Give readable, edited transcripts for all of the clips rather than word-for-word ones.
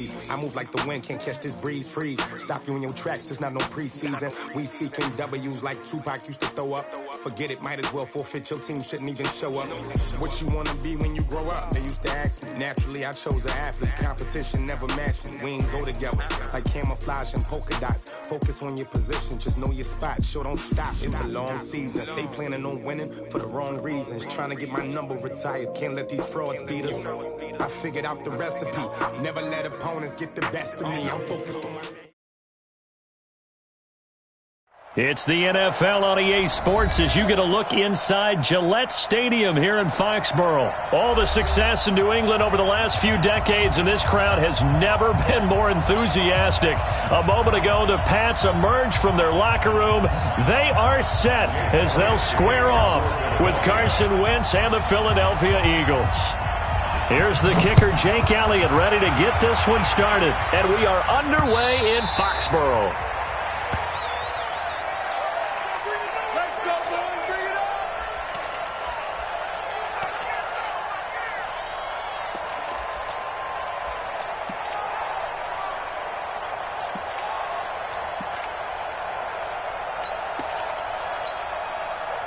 I move like the wind, can't catch this breeze, freeze. Stop you in your tracks, there's not no preseason. We seeking W's like Tupac used to throw up. Forget it, might as well forfeit, your team shouldn't even show up. What you wanna be when you grow up? They used to ask me. Naturally, I chose an athlete. Competition never matched me. We ain't go together like camouflage and polka dots. Focus on your position, just know your spot. Sure, don't stop, it's a long season. They planning on winning for the wrong reasons. Trying to get my number retired, can't let these frauds beat us. I figured out the recipe, never let opponents get the best of me. I'm focused on my... It's the NFL on EA Sports as you get a look inside Gillette Stadium here in Foxborough. All the success in New England over the last few decades, and this crowd has never been more enthusiastic. A moment ago, the Pats emerged from their locker room. They are set as they'll square off with Carson Wentz and the Philadelphia Eagles. Here's the kicker, Jake Elliott, ready to get this one started. And we are underway in Foxborough.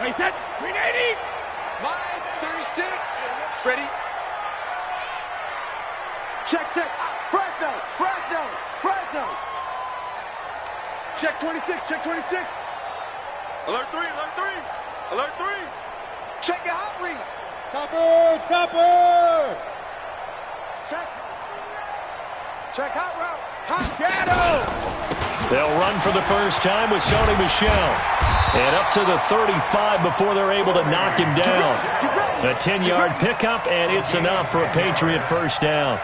Wait, set, 380. Line 36. Ready. Check. Fragno. Check 26. Alert 3. Check your hot read. Topper. Check hot route. Hot shadow. They'll run for the first time with Sony Michel. And up to the 35 before they're able to knock him down. A 10-yard pickup, and it's enough for a Patriot first down.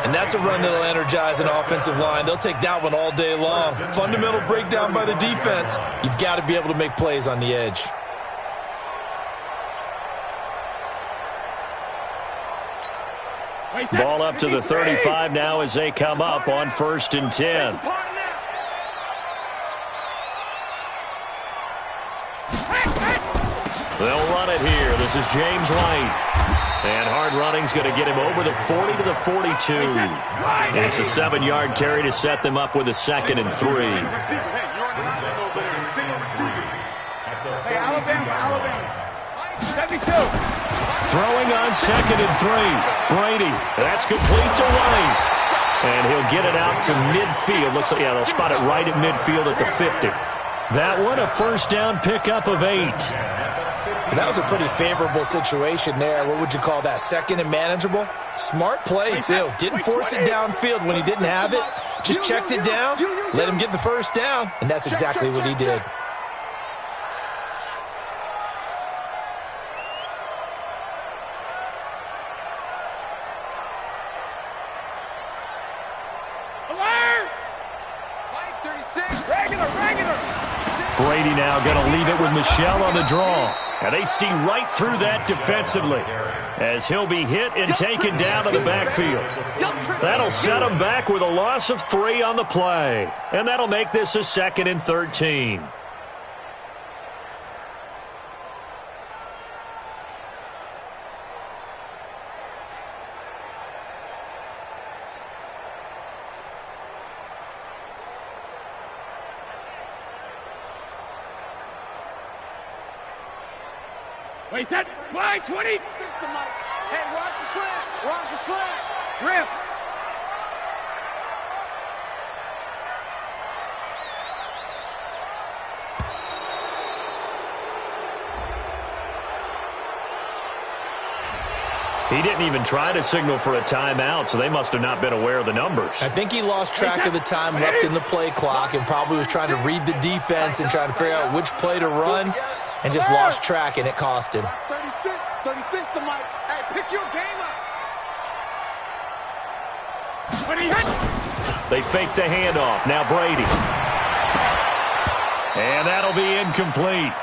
And that's a run that'll energize an offensive line. They'll take that one all day long. Fundamental breakdown by the defense. You've got to be able to make plays on the edge. Ball up to the 35 now as they come up on 1st and 10. They'll run it here. This is James White. And hard running's going to get him over the 40 to the 42. And it's a 7-yard carry to set them up with a 2nd and 3. Hey, Alabama. 72. Throwing on 2nd and 3. Brady. That's complete to White. And he'll get it out to midfield. Looks like, they'll spot it right at midfield at the 50. That one a first down pickup of 8. That was a pretty favorable situation there. What would you call that? 2nd and manageable? Smart play, too. Didn't force it downfield when he didn't have it. Just checked it down, let him get the first down, and that's exactly what he did. Brady now going to leave it with Michel on the draw. And they see right through that defensively as he'll be hit and taken down to the backfield. That'll set him back with a loss of 3 on the play. And that'll make this a 2nd and 13. Wait, set, fly, 20. Hey, watch the slant. Rip. He didn't even try to signal for a timeout, so they must have not been aware of the numbers. I think he lost track of the time left in the play clock and probably was trying to read the defense and trying to figure out which play to run. And just lost track, and it cost him. 36 to Mike. Hey, pick your game up. They fake the handoff. Now Brady. And that'll be incomplete.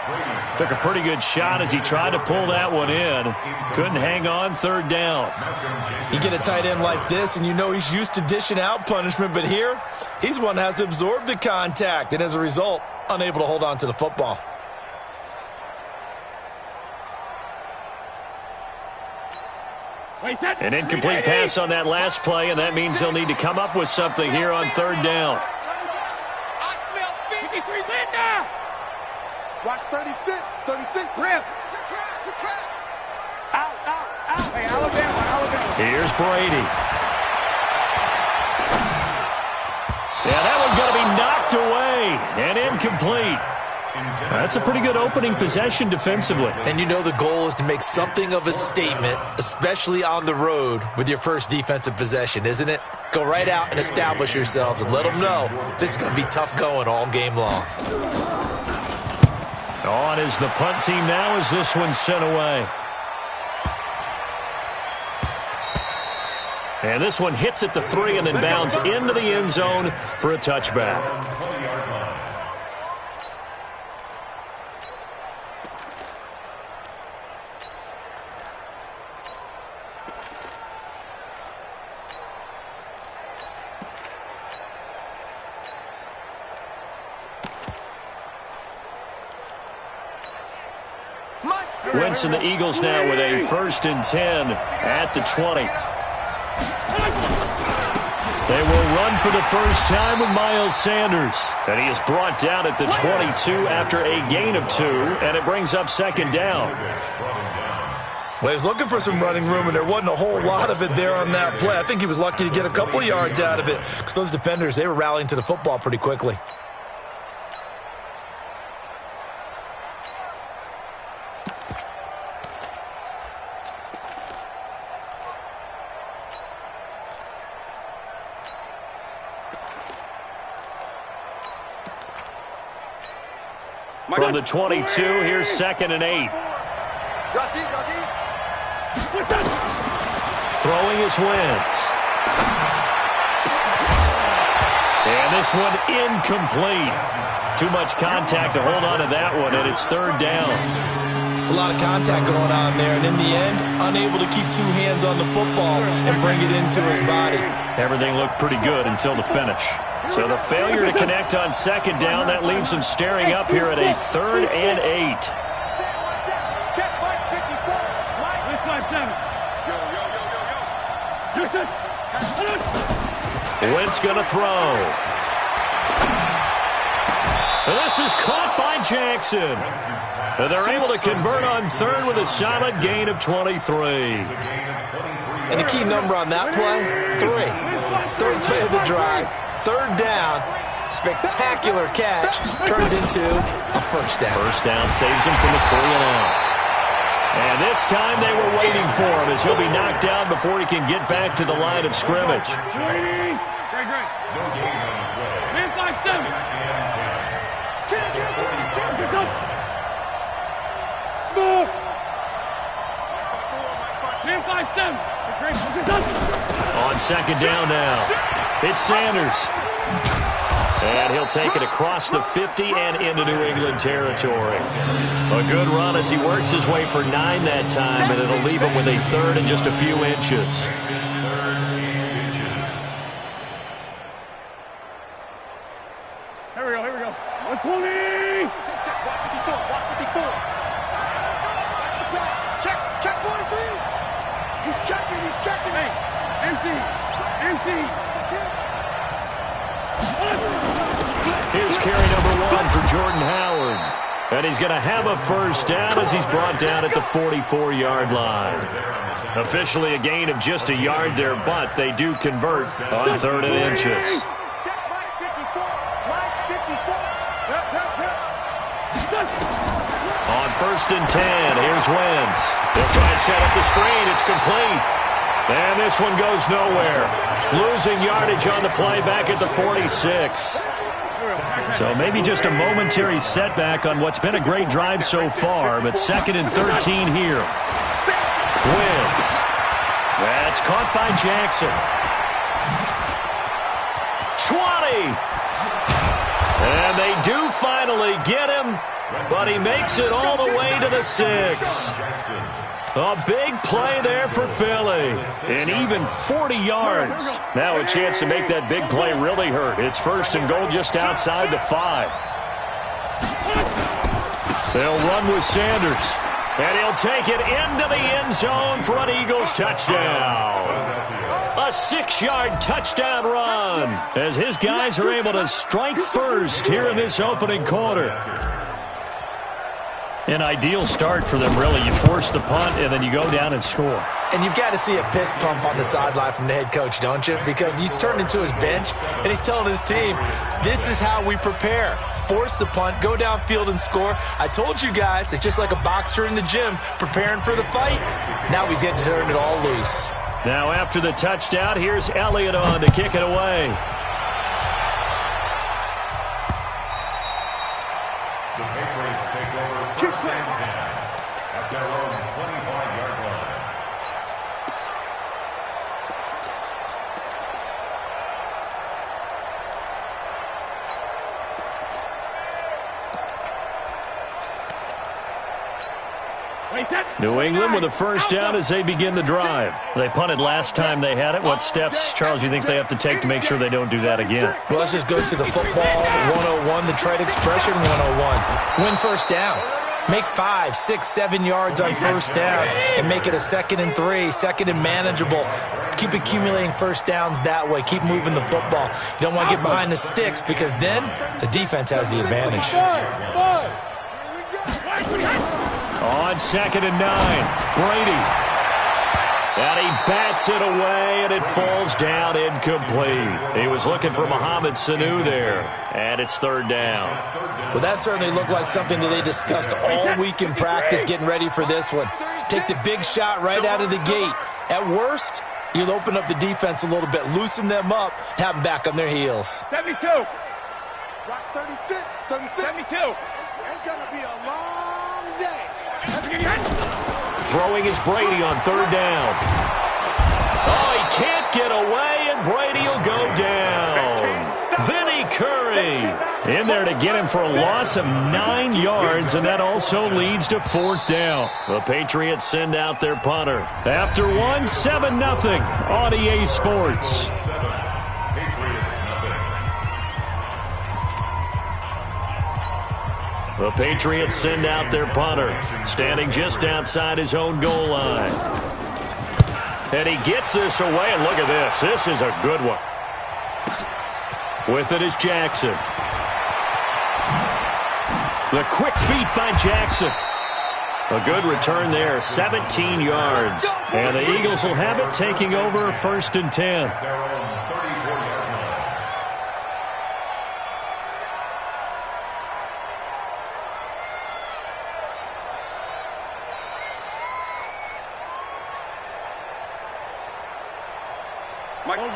Took a pretty good shot as he tried to pull that one in. Couldn't hang on 3rd down. You get a tight end like this, and you know he's used to dishing out punishment, but here, he's one that has to absorb the contact, and as a result, unable to hold on to the football. An incomplete pass on that last play, and that means they'll need to come up with something here on third down. I smell 53 Linda. Watch 36. 36 grip. Good trap. Out. Hey, Alabama. Here's Brady. Yeah, that one's going to be knocked away and incomplete. That's a pretty good opening possession defensively. And you know the goal is to make something of a statement, especially on the road with your first defensive possession, isn't it? Go right out and establish yourselves and let them know this is going to be tough going all game long. On is the punt team now as this one's sent away. And this one hits at the 3 and then bounds into the end zone for a touchback. Wentz and the Eagles now with a 1st and 10 at the 20. They will run for the first time with Miles Sanders. And he is brought down at the 22 after a gain of 2, and it brings up 2nd down. Well, he was looking for some running room, and there wasn't a whole lot of it there on that play. I think he was lucky to get a couple of yards out of it because those defenders, they were rallying to the football pretty quickly. From the 22, here's 2nd and 8. Throwing is Wentz. And this one incomplete. Too much contact to hold on to that one, and it's 3rd down. It's a lot of contact going on there, and in the end, unable to keep 2 hands on the football and bring it into his body. Everything looked pretty good until the finish. So the failure to connect on 2nd down, that leaves them staring up here at a 3rd and 8. Check Mike 54. Mike. Wentz going to throw. This is caught by Jackson. And they're able to convert on 3rd with a solid gain of 23. And the key number on that play, 3. 3rd play of the drive. 3rd down, spectacular catch, turns into a 1st down. 1st down saves him from the 3 and out. And this time they were waiting for him as he'll be knocked down before he can get back to the line of scrimmage. Great. Man 5-7. Small. Man 5-7. On 2nd down now, it's Sanders. And he'll take it across the 50 and into New England territory. A good run as he works his way for 9 that time, and it'll leave him with a 3rd and just a few inches. Here we go. 120. Check 43. He's checking. Hey, empty. Here's carry number 1 for Jordan Howard. And he's going to have a 1st down as he's brought down at the 44-yard line. Officially a gain of just a yard there, but they do convert on 3rd and inches. On 1st and 10, here's Wentz. They'll try and set up the screen. It's complete. And this one goes nowhere. Losing yardage on the play back at the 46. So maybe just a momentary setback on what's been a great drive so far, but 2nd and 13 here. Wentz. That's caught by Jackson. 20. And they do finally get him, but he makes it all the way to the 6. A big play there for Philly. And even 40 yards. Now a chance to make that big play really hurt. It's 1st and goal just outside the 5. They'll run with Sanders. And he'll take it into the end zone for an Eagles touchdown. A 6-yard touchdown run as his guys are able to strike first here in this opening quarter. An ideal start for them, really. You force the punt, and then you go down and score. And you've got to see a fist pump on the sideline from the head coach, don't you? Because he's turned into his bench, and he's telling his team, this is how we prepare. Force the punt, go downfield and score. I told you guys, it's just like a boxer in the gym preparing for the fight. Now we get to turn it all loose. Now after the touchdown, here's Elliott on to kick it away. The Patriots take over first and 10 at their own 25-yard line. New England with a first down as they begin the drive. They punted last time they had it. What steps, Charles, you think they have to take to make sure they don't do that again? Well, let's just go to the football 101, the trade expression 101. Win first down. Make 5, 6, 7 yards on first down and make it a 2nd and 3, 2nd and manageable. Keep accumulating first downs that way. Keep moving the football. You don't want to get behind the sticks because then the defense has the advantage. On 2nd and 9, Brady. And he bats it away, and it falls down incomplete. He was looking for Mohamed Sanu there, and it's 3rd down. Well, that certainly looked like something that they discussed all week in practice getting ready for this one. Take the big shot right out of the gate. At worst, you'll open up the defense a little bit, loosen them up, have them back on their heels. 72. Rock 36, 72. It's going to be a long day. Throwing is Brady on 3rd down. Oh, he can't get away, and Brady will go down. Vinny Curry in there to get him for a loss of 9 yards, and that also leads to 4th down. The Patriots send out their punter. After one, 7-0 on EA Sports. The Patriots send out their punter, standing just outside his own goal line. And he gets this away, and look at this. This is a good one. With it is Jackson. The quick feet by Jackson. A good return there, 17 yards. And the Eagles will have it, taking over 1st and 10.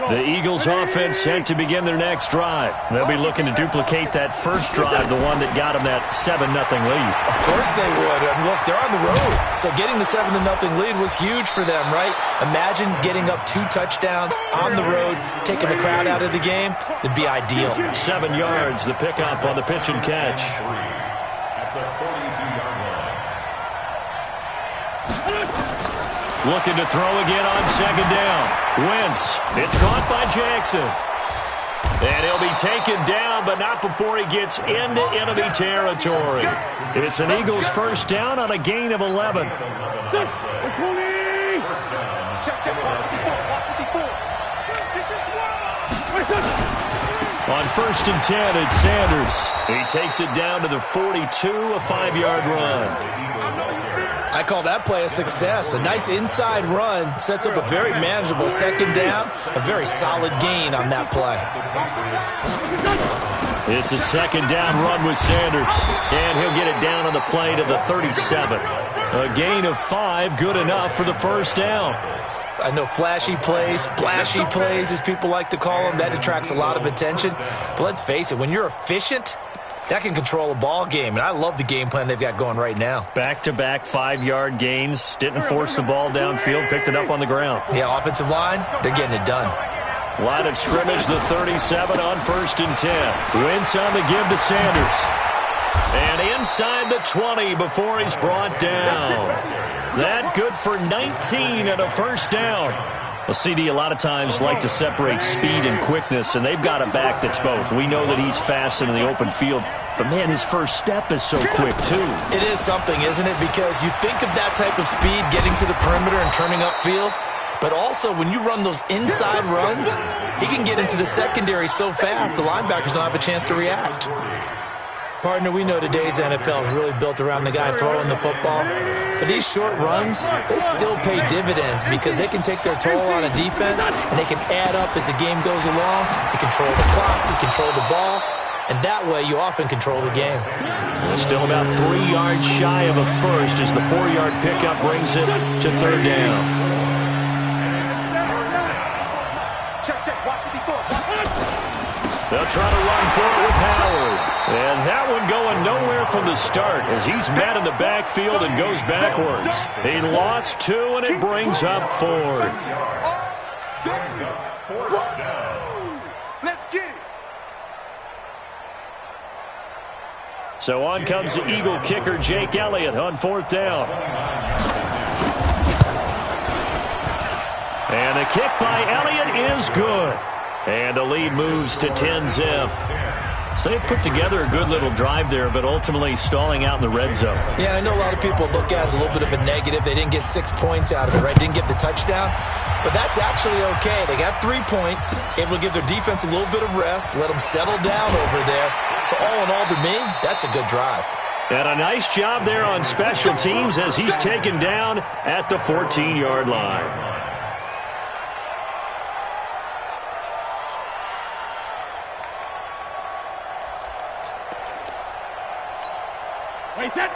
The Eagles offense set to begin their next drive. They'll be looking to duplicate that first drive, the one that got them that 7-0 lead. Of course they would. And look, they're on the road. So getting the 7-0 lead was huge for them, right? Imagine getting up 2 touchdowns on the road, taking the crowd out of the game. It'd be ideal. 7 yards, the pickup on the pitch and catch. Looking to throw again on 2nd down. Wentz. It's caught by Jackson. And he'll be taken down, but not before he gets into enemy territory. It's an Eagles first down on a gain of 11. On 1st and 10, it's Sanders. He takes it down to the 42, a 5-yard run. I call that play a success. A nice inside run sets up a very manageable 2nd down. A very solid gain on that play. It's a 2nd down run with Sanders. And he'll get it down on the play to the 37. A gain of 5, good enough for the first down. I know flashy plays, splashy plays, as people like to call them, that attracts a lot of attention. But let's face it, when you're efficient, that can control a ball game, and I love the game plan they've got going right now. Back-to-back 5-yard gains. Didn't force the ball downfield, picked it up on the ground. Yeah, offensive line, they're getting it done. Line of scrimmage, the 37 on 1st and 10. Wentz on the give to Sanders. And inside the 20 before he's brought down. That good for 19 and a first down. Well, CD, a lot of times like to separate speed and quickness, and they've got a back that's both. We know that he's fast in the open field, but, man, his first step is so quick, too. It is something, isn't it? Because you think of that type of speed getting to the perimeter and turning upfield, but also when you run those inside runs, he can get into the secondary so fast the linebackers don't have a chance to react. Partner, we know today's NFL is really built around the guy throwing the football. But these short runs, they still pay dividends because they can take their toll on a defense and they can add up as the game goes along. You control the clock, you control the ball, and that way you often control the game. Still about 3 yards shy of a first as the 4-yard pickup brings it to third down. They'll try to run for it with Howard. And that one going nowhere from the start as he's met in the backfield and goes backwards. He lost 2, and it brings up 4th. Let's get it. So on comes the Eagle kicker, Jake Elliott, on 4th down. And the kick by Elliott is good. And the lead moves to 10-zip. So they put together a good little drive there, but ultimately stalling out in the red zone. Yeah, I know a lot of people look at it as a little bit of a negative. They didn't get 6 points out of it, right? Didn't get the touchdown. But that's actually okay. They got 3 points, able to give their defense a little bit of rest, let them settle down over there. So all in all, to me, that's a good drive. And a nice job there on special teams as he's taken down at the 14-yard line.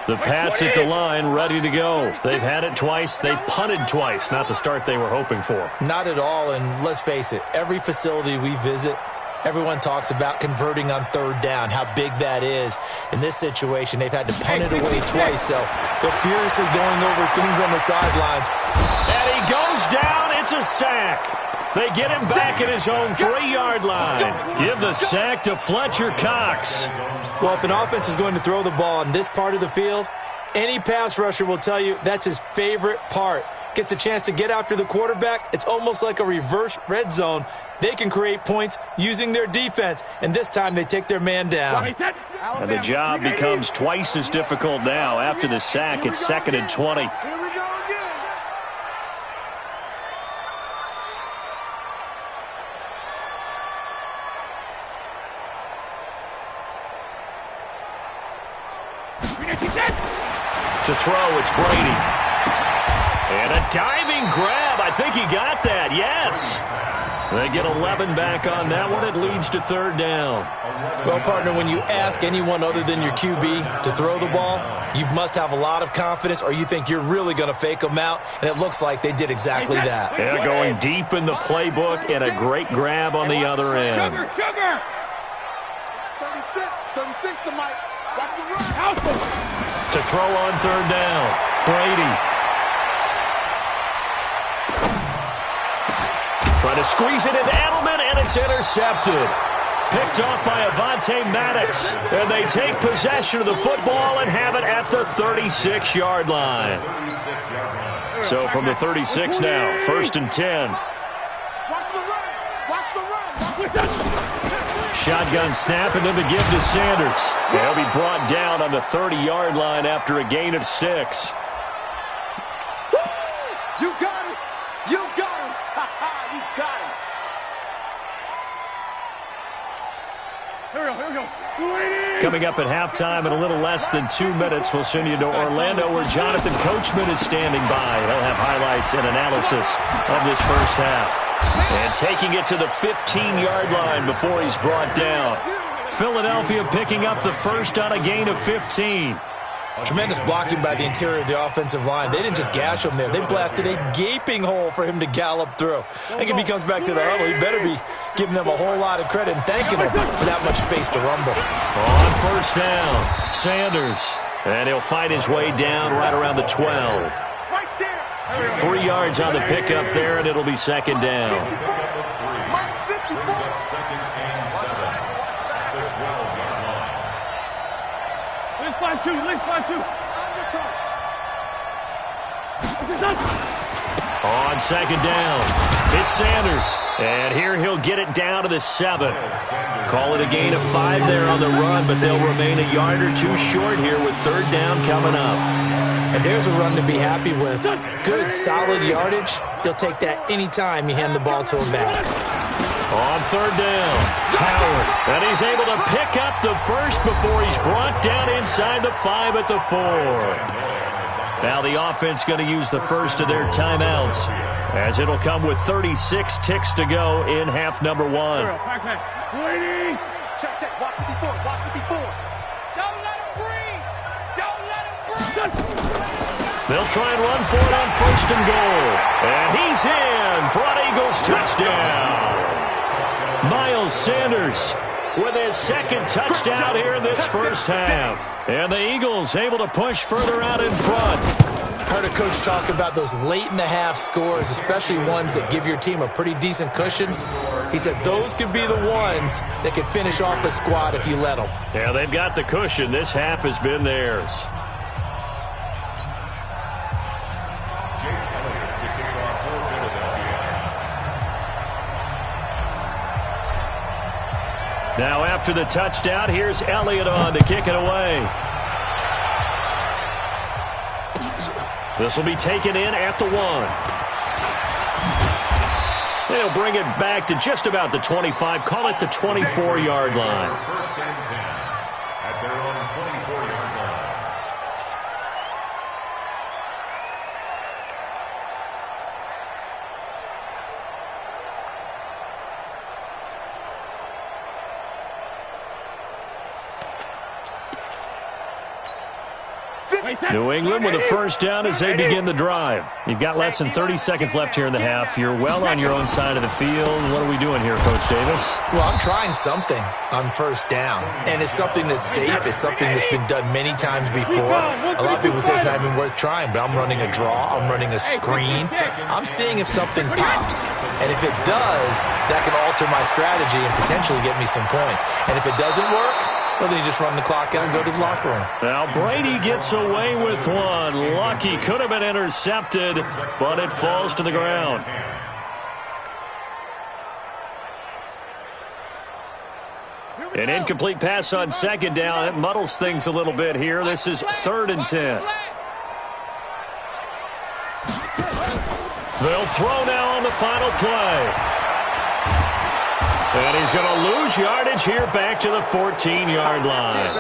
The Pats at the line, ready to go. They've had it twice. They've punted twice. Not the start they were hoping for. Not at all, and let's face it, every facility we visit, everyone talks about converting on third down, how big that is. In this situation, they've had to punt it away twice, so they're furiously going over things on the sidelines. And he goes down. It's a sack. They get him back at his own 3-yard line. Give the sack to Fletcher Cox. Well, if an offense is going to throw the ball in this part of the field, any pass rusher will tell you that's his favorite part. Gets a chance to get after the quarterback. It's almost like a reverse red zone. They can create points using their defense, and this time they take their man down. And the job becomes twice as difficult now. After the sack, it's 2nd and 20. Here we go again. To throw, it's Brady. And a diving grab. I think he got that. Yes. They get 11 back on that one. It leads to third down. Well, partner, when you ask anyone other than your QB to throw the ball, you must have a lot of confidence or you think you're really going to fake them out, and it looks like they did exactly that. They're going deep in the playbook and a great grab on the other end. 36 to Mike. Watch the run. To throw on third down, Brady. Trying to squeeze it into Edelman, and it's intercepted. Picked off by Avonte Maddox. And they take possession of the football and have it at the 36-yard line. So from the 36 now, 1st and 10. Watch the run. Watch the run. Shotgun snap and then the give to Sanders. They'll be brought down on the 30-yard line after a gain of 6. You got him. You got him. You got him. Here we go. Coming up at halftime in a little less than 2 minutes, we'll send you to Orlando where Jonathan Coachman is standing by. He'll have highlights and analysis of this first half. And taking it to the 15-yard line before he's brought down. Philadelphia picking up the first on a gain of 15. Tremendous blocking by the interior of the offensive line. They didn't just gash him there. They blasted a gaping hole for him to gallop through. I think if he comes back to the huddle, he better be giving them a whole lot of credit and thanking them for that much space to rumble. On first down, Sanders. And he'll fight his way down right around the 12. 3 yards on the pickup there, and it'll be 2nd down. On second down, it's Sanders. And here he'll get it down to the 7. Call it a gain of 5 there on the run, but they'll remain a yard or two short here with third down coming up. And there's a run to be happy with. Good, solid yardage. He'll take that anytime you hand the ball to him back. On third down, Howard. And he's able to pick up the first before he's brought down inside the 5 at the 4. Now the offense going to use the first of their timeouts, as it'll come with 36 ticks to go in half number 1. Check. Block 54. Block 54. Don't let him breathe. Don't let him breathe. They'll try and run for it on first and goal. And he's in for an Eagles touchdown. Miles Sanders with his second touchdown here in this first half. And the Eagles able to push further out in front. Heard a coach talk about those late-in-the-half scores, especially ones that give your team a pretty decent cushion. He said those could be the ones that could finish off a squad if you let them. Yeah, they've got the cushion. This half has been theirs. Now after the touchdown, here's Elliott on to kick it away. This will be taken in at the 1. They'll bring it back to just about the 25, call it the 24-yard line. First and 10 at their own 24-yard line. New England with a first down as they begin the drive. You've got less than 30 seconds left here in the half. You're well on your own side of the field. What are we doing here, Coach Davis? Well, I'm trying something on first down, and it's something that's safe. It's something that's been done many times before. A lot of people say it's not even worth trying, but I'm running a draw. I'm running a screen. I'm seeing if something pops, and if it does, that can alter my strategy and potentially get me some points. And if it doesn't work, well, then you just run the clock out and go to the locker room. Now, Brady gets away with one. Lucky could have been intercepted, but it falls to the ground. An incomplete pass on second down. That muddles things a little bit here. This is 3rd and 10. They'll throw now on the final play. And he's going to lose yardage here back to the 14-yard line.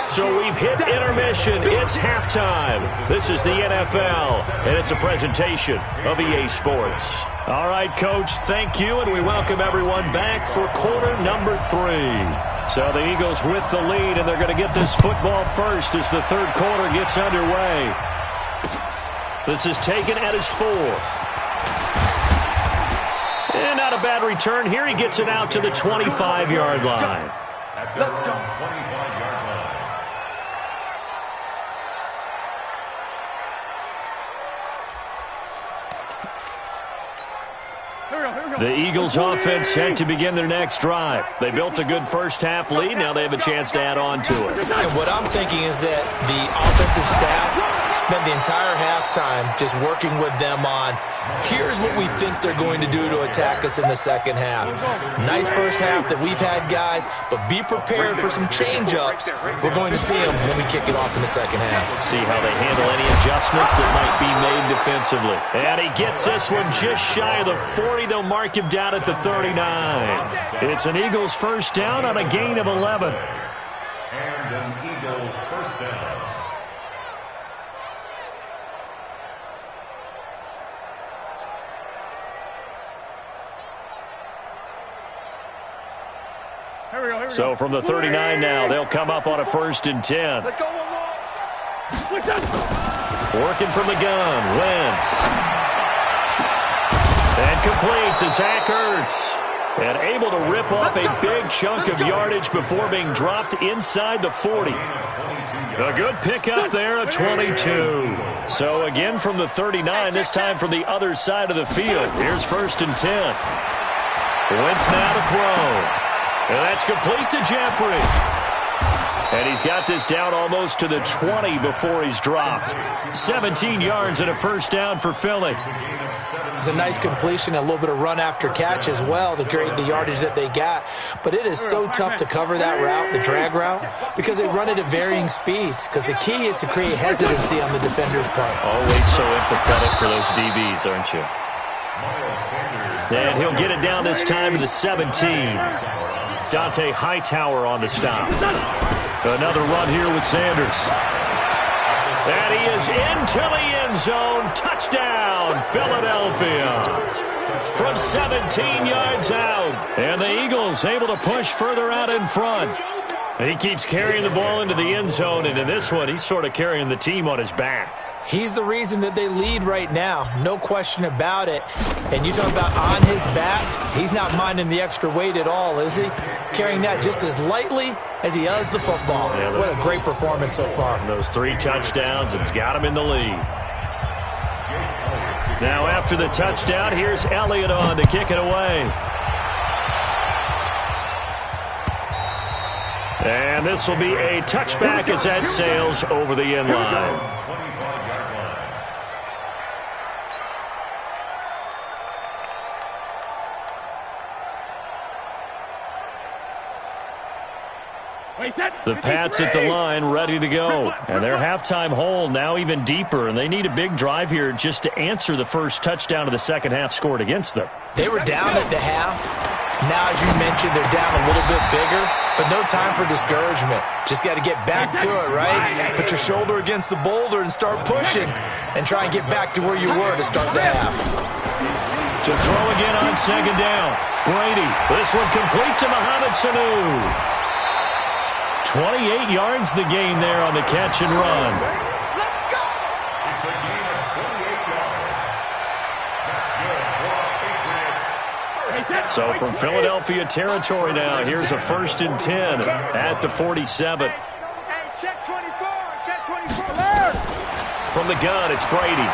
So we've hit intermission. It's halftime. This is the NFL, and it's a presentation of EA Sports. All right, Coach, thank you, and we welcome everyone back for quarter number 3. So the Eagles with the lead, and they're going to get this football first as the third quarter gets underway. This is taken at his 4. And not a bad return here. He gets it out to the 25-yard line. Let's go. 25-yard line. The Eagles offense set to begin their next drive. They built a good first half lead. Now they have a chance to add on to it. And what I'm thinking is that the offensive staff spent the entire halftime just working with them on, here's what we think they're going to do to attack us in the second half. Nice first half that we've had, guys, but be prepared for some change-ups. We're going to see them when we kick it off in the second half. See how they handle any adjustments that might be made defensively. And he gets this one just shy of the 40. They'll mark him down at the 39. It's an Eagles first down on a gain of 11. And an Eagles first down. So from the 39 now, they'll come up on a 1st and 10. Let's go one more. Working from the gun, Wentz. And complete to Zach Ertz. And able to rip off a big chunk of yardage before being dropped inside the 40. A good pickup there, a 22. So again from the 39, this time from the other side of the field. Here's 1st and 10. Wentz now to throw. And that's complete to Jeffrey. And he's got this down almost to the 20 before he's dropped. 17 yards and a first down for Philly. It's a nice completion, a little bit of run after catch as well to create the yardage that they got. But it is so tough to cover that route, the drag route, because they run it at varying speeds. Because the key is to create hesitancy on the defender's part. Always so empathetic for those DBs, aren't you? And he'll get it down this time to the 17. Dante Hightower on the stop. Another run here with Sanders. And he is into the end zone. Touchdown, Philadelphia. From 17 yards out. And the Eagles able to push further out in front. He keeps carrying the ball into the end zone. And in this one, he's sort of carrying the team on his back. He's the reason that they lead right now. No question about it. And you talk about on his back, he's not minding the extra weight at all, is he? Carrying that just as lightly as he does the football. Yeah, what a great performance so far. Those 3 touchdowns, it's got him in the lead. Now after the touchdown, here's Elliott on to kick it away. And this will be a touchback as that sails over the end line. The Pats at the line, ready to go. And their halftime hole now even deeper, and they need a big drive here just to answer the first touchdown of the second half scored against them. They were down at the half. Now, as you mentioned, they're down a little bit bigger, but no time for discouragement. Just got to get back to it, right? Put your shoulder against the boulder and start pushing and try and get back to where you were to start the half. To throw again on second down. Brady, this one complete to Mohamed Sanu. 28 yards the gain there on the catch and run. Let's go! It's a gain of 28 yards. That's good for Patriots. So from Philadelphia territory now, here's a 1st and 10 at the 47. Hey, check 24, check 24. Learn. From the gun, it's Brady.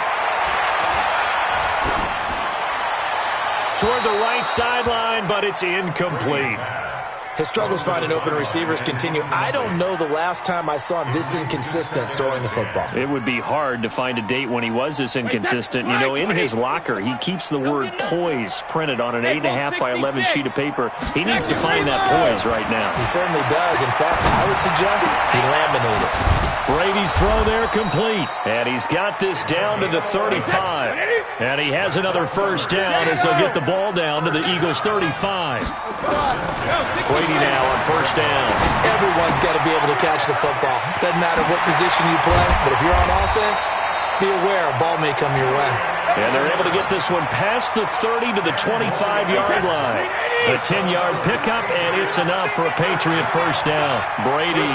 Toward the right sideline, but it's incomplete. His struggles finding open receivers continue. I don't know the last time I saw him this inconsistent throwing the football. It would be hard to find a date when he was this inconsistent. You know, in his locker, he keeps the word poise printed on an 8.5 by 11 sheet of paper. He needs to find that poise right now. He certainly does. In fact, I would suggest he laminated. Brady's throw there complete. And he's got this down to the 35. And he has another first down as they'll get the ball down to the Eagles' 35. Brady now on first down. Everyone's got to be able to catch the football. Doesn't matter what position you play, but if you're on offense, be aware a ball may come your way. And they're able to get this one past the 30 to the 25-yard line. A 10-yard pickup, and it's enough for a Patriot first down. Brady,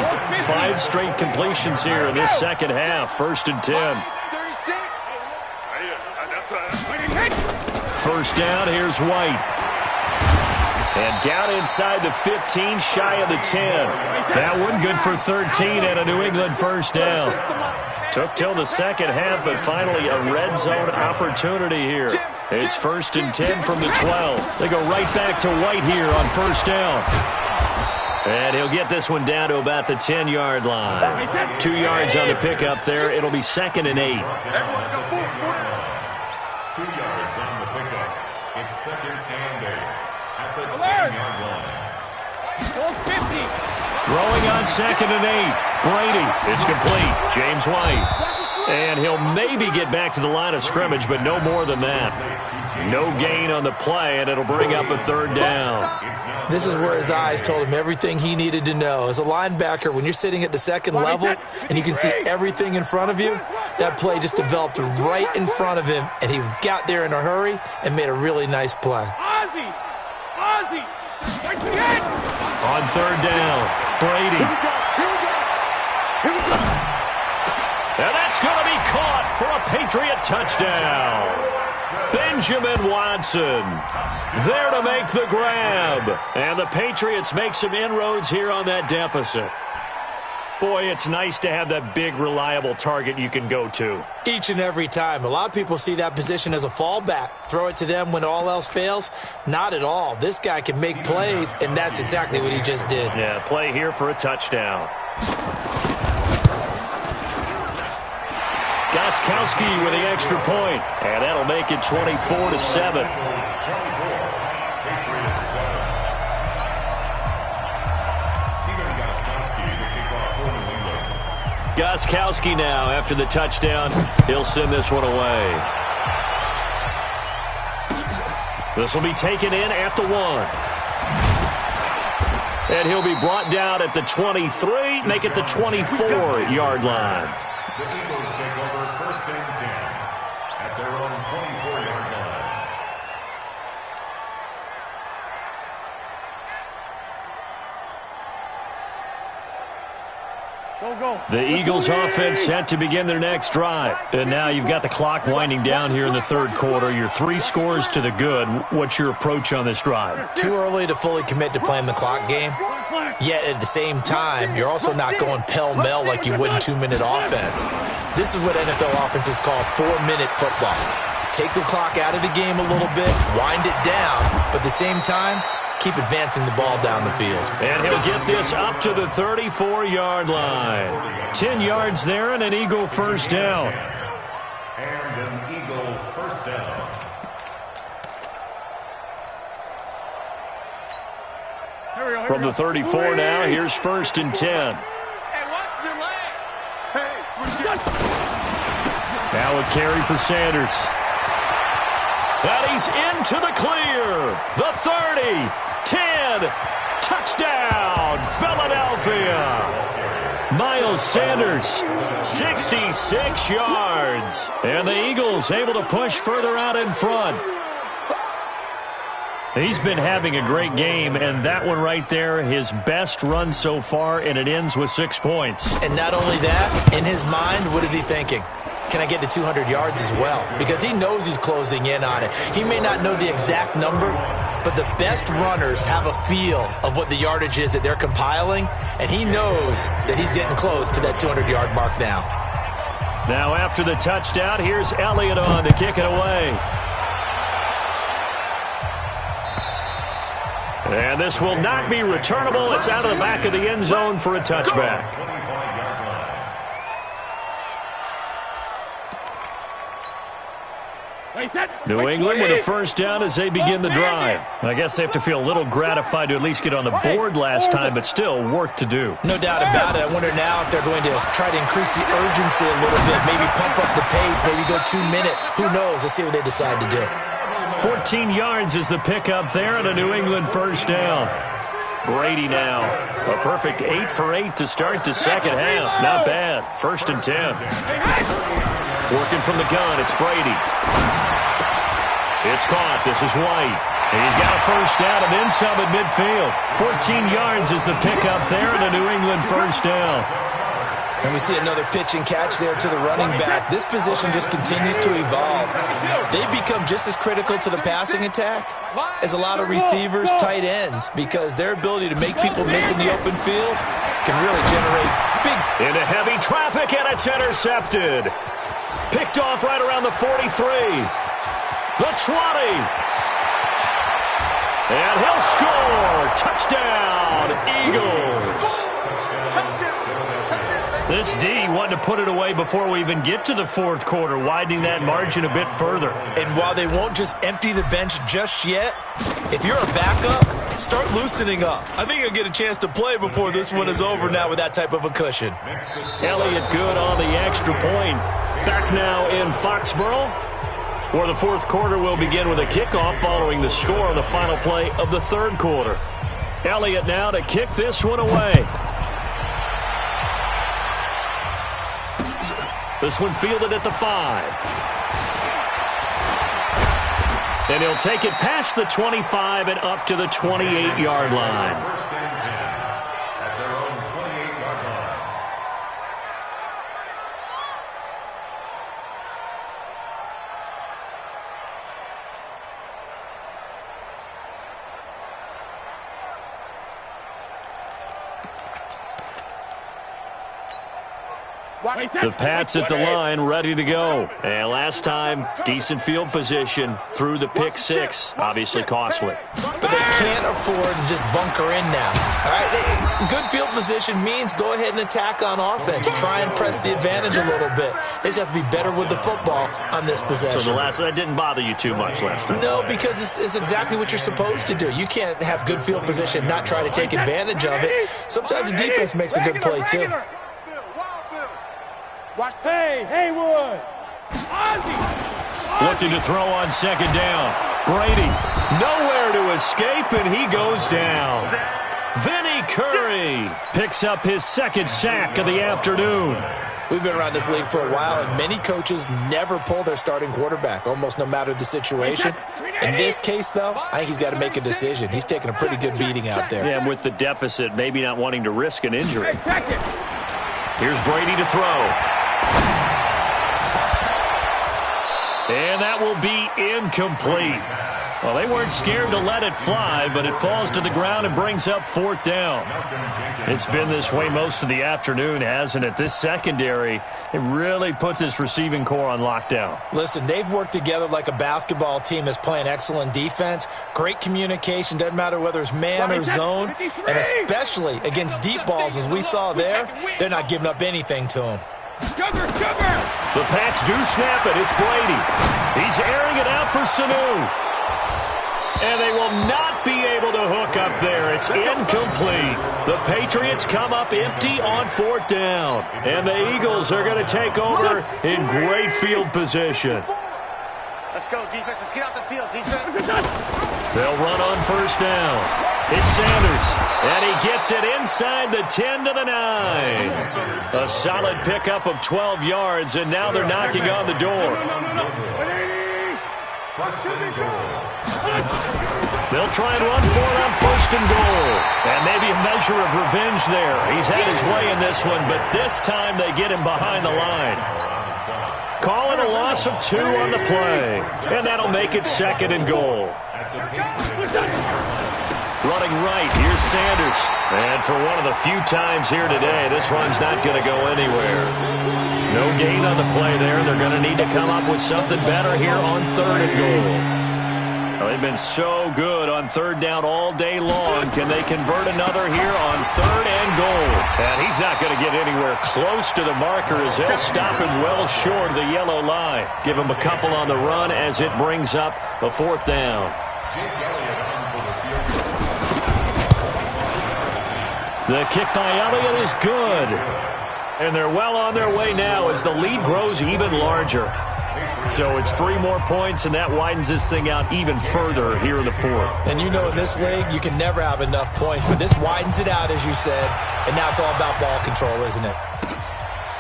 5 straight completions here in this second half. 1st and 10. First down, here's White. And down inside the 15, shy of the 10. That one good for 13 and a New England first down. Took till the second half, but finally a red zone opportunity here. It's 1st and 10 from the 12. They go right back to White here on first down. And he'll get this one down to about the 10-yard line. 2 yards on the pickup there. It'll be 2nd and 8. 2 yards on the pickup. It's 2nd and 8 at the 10-yard line. Throwing on 2nd and 8. Brady, it's complete. James White. And he'll maybe get back to the line of scrimmage, but no more than that. No gain on the play, and it'll bring up a 3rd down. This is where his eyes told him everything he needed to know. As a linebacker, when you're sitting at the second level and you can see everything in front of you, that play just developed right in front of him, and he got there in a hurry and made a really nice play. On 3rd down, Brady. And that's going to be caught for a Patriot touchdown. Benjamin Watson there to make the grab. And the Patriots make some inroads here on that deficit. Boy, it's nice to have that big, reliable target you can go to. Each and every time. A lot of people see that position as a fallback. Throw it to them when all else fails. Not at all. This guy can make plays, and that's exactly what he just did. Yeah, play here for a touchdown. Gostkowski with the extra point, and that'll make it 24-7. Gostkowski now, after the touchdown, he'll send this one away. This will be taken in at the 1. And he'll be brought down at the 23, make it the 24-yard line. The Eagles take over 1st and 10 at their own 24-yard line. The Eagles offense set to begin their next drive. And now you've got the clock winding down here in the third quarter. You're 3 scores to the good. What's your approach on this drive? Too early to fully commit to playing the clock game. Yet at the same time, you're also not going pell-mell like you would in 2-minute offense. This is what NFL offenses call 4-minute football. Take the clock out of the game a little bit, wind it down, but at the same time, keep advancing the ball down the field. And he'll get this up to the 34-yard line. 10 yards there and an Eagle first down. And an Eagle first down. From the 34 now, here's 1st and 10. Now a carry for Sanders. And he's into the clear. The 30, 10, touchdown, Philadelphia. Miles Sanders, 66 yards. And the Eagles able to push further out in front. He's been having a great game, and that one right there, his best run so far, and it ends with 6 points. And not only that, in his mind, what is he thinking? Can I get to 200 yards as well? Because he knows he's closing in on it. He may not know the exact number, but the best runners have a feel of what the yardage is that they're compiling, and he knows that he's getting close to that 200-yard mark now. Now after the touchdown, here's Elliott on to kick it away. And this will not be returnable. It's out of the back of the end zone for a touchback. New England with a first down as they begin the drive. I guess they have to feel a little gratified to at least get on the board last time, but still work to do. No doubt about it. I wonder now if they're going to try to increase the urgency a little bit, maybe pump up the pace, maybe go 2-minute. Who knows? Let's see what they decide to do. 14 yards is the pickup there and a New England first down. Brady now. A perfect 8 for 8 to start the second half. Not bad. 1st and 10. Working from the gun, it's Brady. It's caught. This is White. And he's got a first down and then some at midfield. 14 yards is the pickup there and a New England first down. And we see another pitch and catch there to the running back. This position just continues to evolve. They become just as critical to the passing attack as a lot of receivers, tight ends, because their ability to make people miss in the open field can really generate big... Into heavy traffic, and it's intercepted. Picked off right around the 43. The 20. And he'll score. Touchdown, Eagles. This D wanting to put it away before we even get to the fourth quarter, widening that margin a bit further. And while they won't just empty the bench just yet, if you're a backup, start loosening up. I think you'll get a chance to play before this one is over now with that type of a cushion. Elliott good on the extra point. Back now in Foxborough, where the fourth quarter will begin with a kickoff following the score on the final play of the third quarter. Elliott now to kick this one away. This one fielded at the 5. And he'll take it past the 25 and up to the 28-yard line. First and 10 at their own 28-yard line. The Pats at the line, ready to go. And last time, decent field position through the pick six. Obviously costly. But they can't afford to just bunker in now. All right, good field position means go ahead and attack on offense. Try and press the advantage a little bit. They just have to be better with the football on this possession. So that didn't bother you too much last time? No, because it's exactly what you're supposed to do. You can't have good field position, not try to take advantage of it. Sometimes the defense makes a good play, too. Hey, Haywood! Looking to throw on second down. Brady, nowhere to escape, and he goes down. Vinny Curry picks up his second sack of the afternoon. We've been around this league for a while, and many coaches never pull their starting quarterback, almost no matter the situation. In this case, though, I think he's got to make a decision. He's taking a pretty good beating out there. Yeah, with the deficit, maybe not wanting to risk an injury. Here's Brady to throw. And that will be incomplete. Well, they weren't scared to let it fly, but it falls to the ground and brings up fourth down. It's been this way most of the afternoon, hasn't it? This secondary, it really put this receiving core on lockdown. Listen, they've worked together like a basketball team that's playing excellent defense. Great communication, doesn't matter whether it's man or zone. And especially against deep balls, as we saw there, they're not giving up anything to them. The Pats do snap it. It's Brady. He's airing it out for Sanu. And they will not be able to hook up there. It's incomplete. The Patriots come up empty on fourth down. And the Eagles are going to take over in great field position. Let's go, defense. Let's get out the field, defense. They'll run on first down. It's Sanders. And he gets it inside the 10 to the 9. A solid pickup of 12 yards, and now they're knocking on the door. They'll try and run for it on first and goal. And maybe a measure of revenge there. He's had his way in this one, but this time they get him behind the line. Calling a loss of 2 on the play. And that'll make it second and goal. Running right, here's Sanders. And for one of the few times here today, this run's not going to go anywhere. No gain on the play there. They're going to need to come up with something better here on third and goal. Well, they've been so good on third down all day long. Can they convert another here on third and goal? And he's not going to get anywhere close to the marker as they'll stop him well short of the yellow line. Give him a couple on the run as it brings up the fourth down. The kick by Elliott is good. And they're well on their way now as the lead grows even larger. So it's 3 more points, and that widens this thing out even further here in the fourth. And you know in this league, you can never have enough points, but this widens it out, as you said, and now it's all about ball control, isn't it?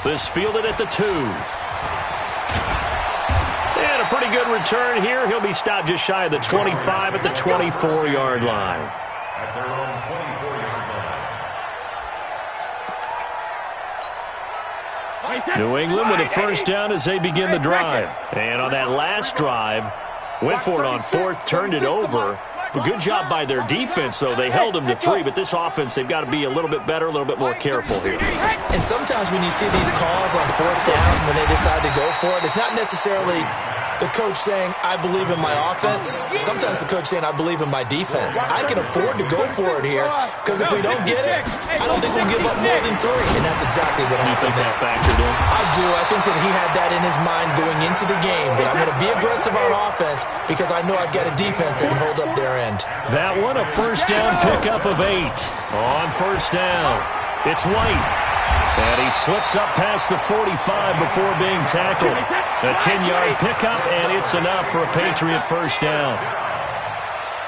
This fielded at the 2. And a pretty good return here. He'll be stopped just shy of the 25 at the 24-yard line. At their own 24-yard line. New England with a first down as they begin the drive. And on that last drive, went for it on fourth, turned it over. But good job by their defense, though. They held them to 3, but this offense, they've got to be a little bit better, a little bit more careful here. And sometimes when you see these calls on fourth down, when they decide to go for it, it's not necessarily the coach saying, I believe in my offense. Sometimes the coach saying, I believe in my defense. I can afford to go for it here, because if we don't get it, I don't think we'll give up more than 3. And that's exactly what happened there. Factored in? I do. I think that he had that in his mind going into the game, that I'm going to be aggressive on offense because I know I've got a defense that can hold up their end. That one, a first down pickup of 8. On first down, it's White. And he slips up past the 45 before being tackled. A 10-yard pickup, and it's enough for a Patriot first down.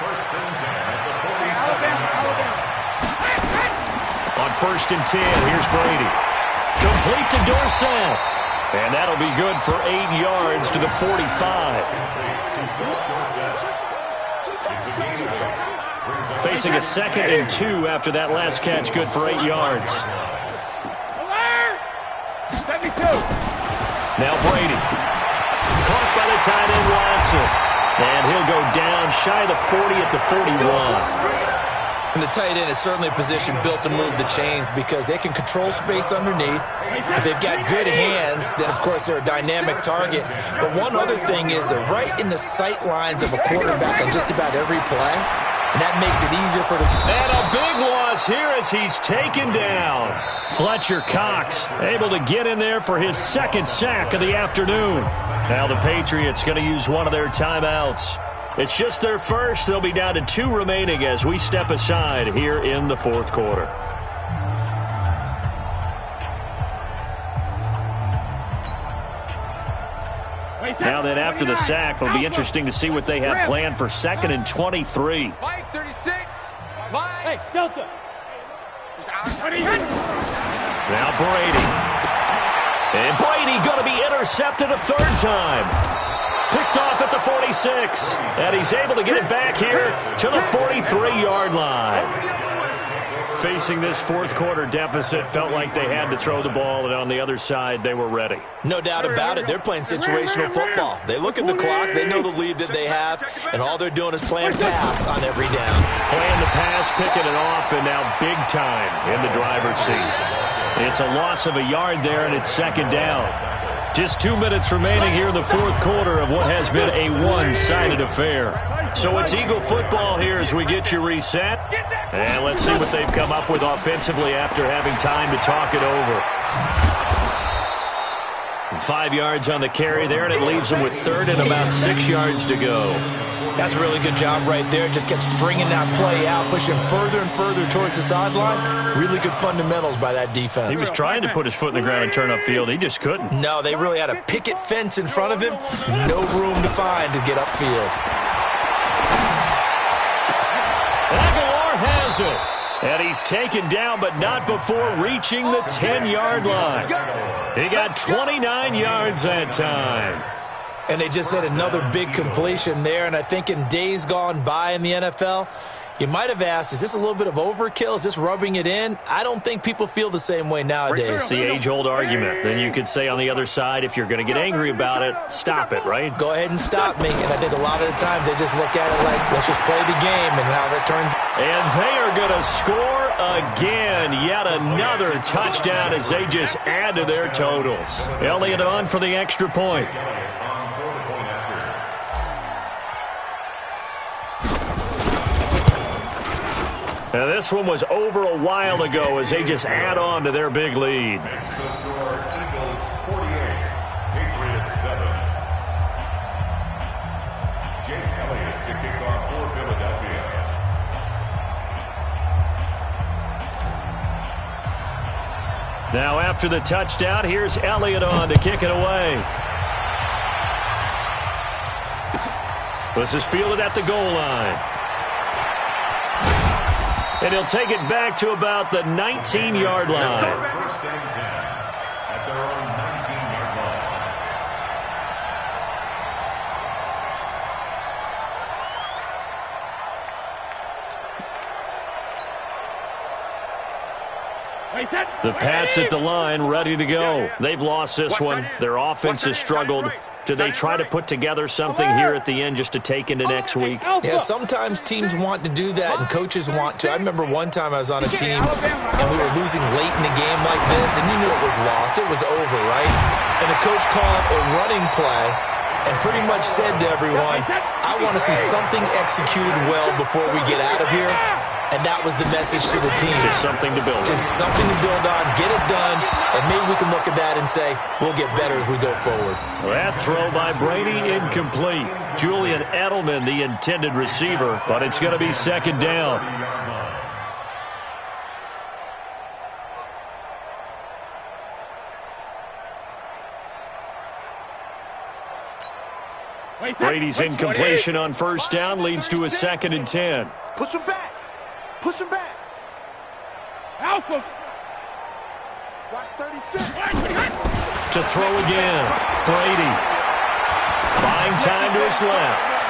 First and 10 at the 47. On first and 10, here's Brady. Complete to Dorsett. And that'll be good for 8 yards to the 45. Facing a 2nd and 2 after that last catch, good for 8 yards. Now Brady. Caught by the tight end Watson. And he'll go down shy of the 40 at the 41. And the tight end is certainly a position built to move the chains because they can control space underneath. If they've got good hands, then, of course, they're a dynamic target. But one other thing is they're right in the sight lines of a quarterback on just about every play, and that makes it easier for the... And a big loss here as he's taken down. Fletcher Cox able to get in there for his second sack of the afternoon. Now the Patriots going to use one of their timeouts. It's just their first. They'll be down to 2 remaining as we step aside here in the fourth quarter. Now then, after the sack, it'll be interesting to see what they have planned for 2nd and 23. Mike 36. Mike. Hey, Delta. Now Brady. And Brady going to be intercepted a 3rd time. Picked off at the 46. And he's able to get it back here to the 43-yard line. Facing this fourth quarter deficit, felt like they had to throw the ball, and on the other side, they were ready. No doubt about it. They're playing situational football. They look at the clock, they know the lead that they have, and all they're doing is playing pass on every down. Playing the pass, picking it off, and now big time in the driver's seat. It's a loss of a yard there, and it's 2nd down. Just 2 minutes remaining here in the fourth quarter of what has been a one-sided affair. So it's Eagle football here as we get you reset. And let's see what they've come up with offensively after having time to talk it over. 5 yards on the carry there, and it leaves them with 3rd and about 6 yards to go. That's a really good job right there. Just kept stringing that play out, pushing further and further towards the sideline. Really good fundamentals by that defense. He was trying to put his foot in the ground and turn upfield. He just couldn't. No, they really had a picket fence in front of him. No room to find to get upfield. Aguilar has it. And he's taken down, but not before reaching the 10-yard line. He got 29 yards that time. And they just had another big completion there. And I think in days gone by in the NFL, you might have asked, is this a little bit of overkill? Is this rubbing it in? I don't think people feel the same way nowadays. It's the age-old argument. Then you could say on the other side, if you're going to get angry about it, stop it, right? Go ahead and stop me. And I think a lot of the times they just look at it like, let's just play the game and however it turns. And they are going to score again. Yet another touchdown as they just add to their totals. Elliott on for the extra point. Now this one was over a while ago as they just add on to their big lead. Eagles 48, Patriots 7. Jake Elliott to kick off for Philadelphia. Now after the touchdown, here's Elliott on to kick it away. This is fielded at the goal line. And he'll take it back to about the 19-yard line. First and 10 at their own 19-yard line. The Pats at the line, ready to go. They've lost this one. Their offense has struggled. Do they try to put together something here at the end just to take into next week? Yeah, sometimes teams want to do that and coaches want to. I remember one time I was on a team and we were losing late in the game like this, and you knew it was lost. It was over, right? And the coach called a running play and pretty much said to everyone, I want to see something executed well before we get out of here. And that was the message to the team. Just something to build on. Just something to build on, get it done, and maybe we can look at that and say, we'll get better as we go forward. That throw by Brady incomplete. Julian Edelman, the intended receiver, but it's going to be 2nd down. Brady's incompletion on 1st down leads to a 2nd and 10. Push him back. Push him back. Alpha. Watch 36. To throw again. Brady. Buying time to his left.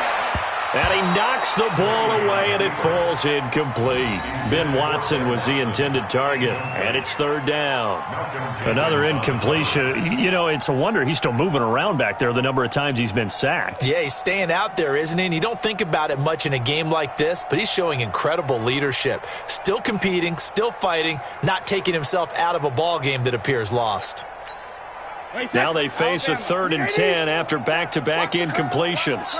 And he knocks the ball away, and it falls incomplete. Ben Watson was the intended target, and it's third down. Another incompletion. You know, it's a wonder he's still moving around back there the number of times he's been sacked. Yeah, he's staying out there, isn't he? And you don't think about it much in a game like this, but he's showing incredible leadership. Still competing, still fighting, not taking himself out of a ball game that appears lost. Now they face a 3rd and 10 after back-to-back incompletions.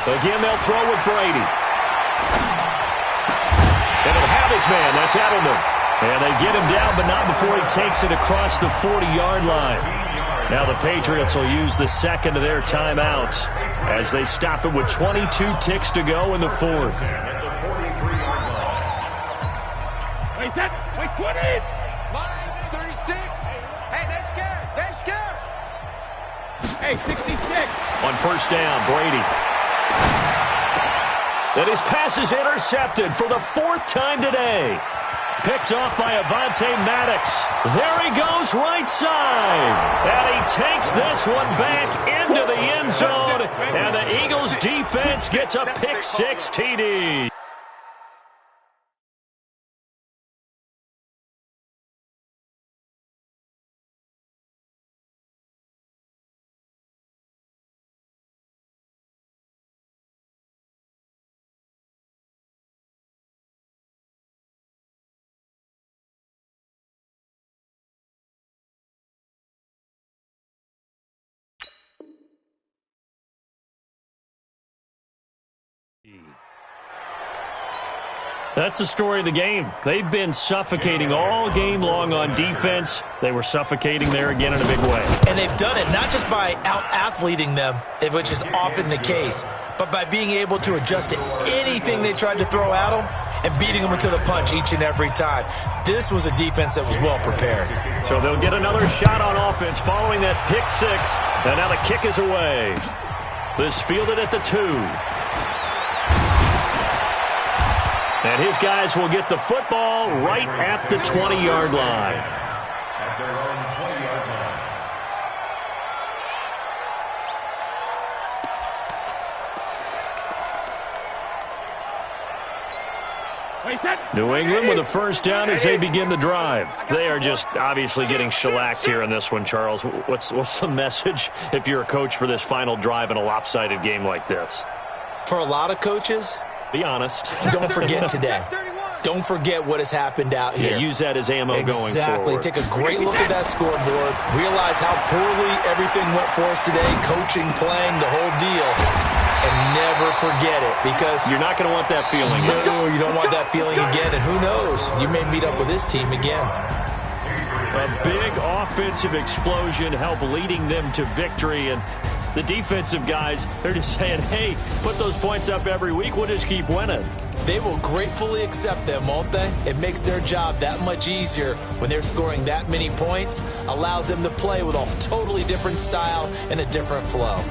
Again, they'll throw with Brady. And he'll have his man. That's Edelman. And they get him down, but not before he takes it across the 40-yard line. Now the Patriots will use the second of their timeouts as they stop it with 22 ticks to go in the 4th. Wait, 20! Line 36. Hey, they're scared. They're scared. Hey, 66. On first down, Brady. And his pass is intercepted for the 4th time today. Picked off by Avonte Maddox. There he goes right side. And he takes this one back into the end zone. And the Eagles defense gets a pick 6 TD. That's the story of the game. They've been suffocating all game long on defense. They were suffocating there again in a big way. And they've done it not just by out-athleting them, which is often the case, but by being able to adjust to anything they tried to throw at them and beating them to the punch each and every time. This was a defense that was well prepared. So they'll get another shot on offense following that pick 6. And now the kick is away. This fielded at the 2. And his guys will get the football right at the 20-yard line. At their own 20-yard line. New England with a first down as they begin the drive. They are just obviously getting shellacked here in this one, Charles. What's the message if you're a coach for this final drive in a lopsided game like this? For a lot of coaches, be honest. Don't forget today. Don't forget what has happened out here. Yeah, use that as ammo going forward. Exactly. Take a great look at that scoreboard. Realize how poorly everything went for us today. Coaching, playing, the whole deal. And never forget it, because you're not going to want that feeling. No, you don't want that feeling again. And who knows? You may meet up with this team again. A big offensive explosion helped leading them to victory. And the defensive guys, they're just saying, hey, put those points up every week. We'll just keep winning. They will gratefully accept them, won't they? It makes their job that much easier when they're scoring that many points. Allows them to play with a totally different style and a different flow.